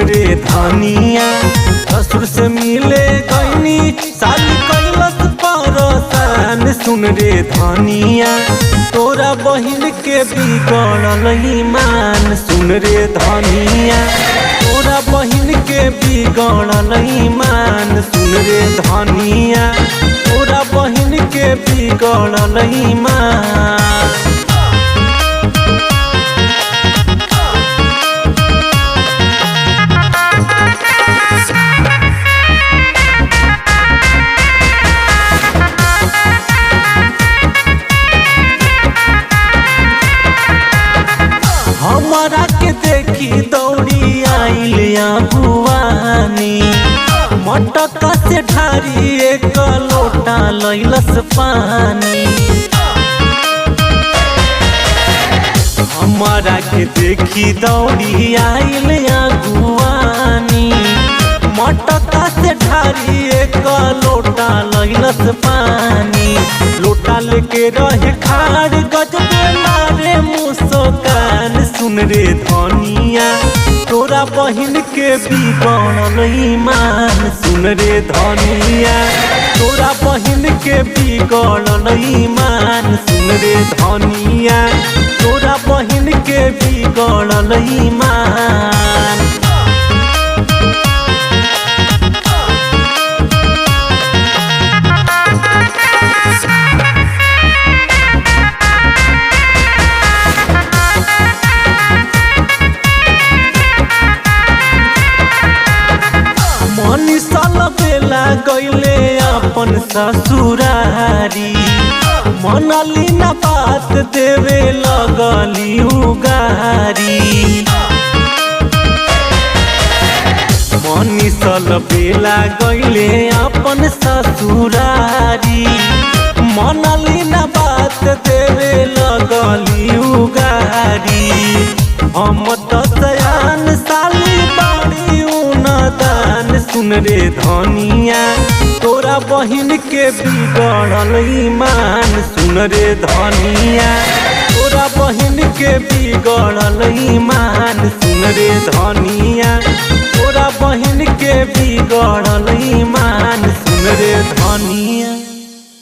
रे धनिया। ससुर से मिले गईनी साली कैलस परसान सुन रे धनिया। तोरा बहिन के बिगड़ल ईमान सुन रे धनिया। तोरा बहिन के बिगड़ल ईमान सुन रे धनिया। तोरा बहिन के बिगड़ल ईमान। हमारा के देखी दौड़ी आइल भुआनी। मटका से ढारी एक लोटा लैलस पानी। हमारा के देखी दौड़ी आइल भुआनी। मटका से ढारी एक लोटा लैलस पानी। लोटा लेके रहे खाड़ गजबे मारे मुस्कान सुन रे धनिया। तोरा बहिन के बिगड़ल ईमान सुन रे धनिया। तोरा बहिन के बिगड़ल ईमान सुन रे धनिया। तोरा बहिन के बिगड़ल ईमान। मनीषल बेला गईले अपन ससुरारी। मनली ना बात देवे लगली उगारी। मनीषल बेला गईले अपन ससुरारी। मनली ना बात देवे लगली उगारी। हम तो सयान साली बाड़ी दान सुन रे धनिया। तोरा बहिन के बिगड़ल ईमान सुन रे धनिया। तोरा बहिन के बिगड़ल ईमान सुन रे धनिया। तोरा बहिन के बिगड़ल ईमान सुन रे धनिया।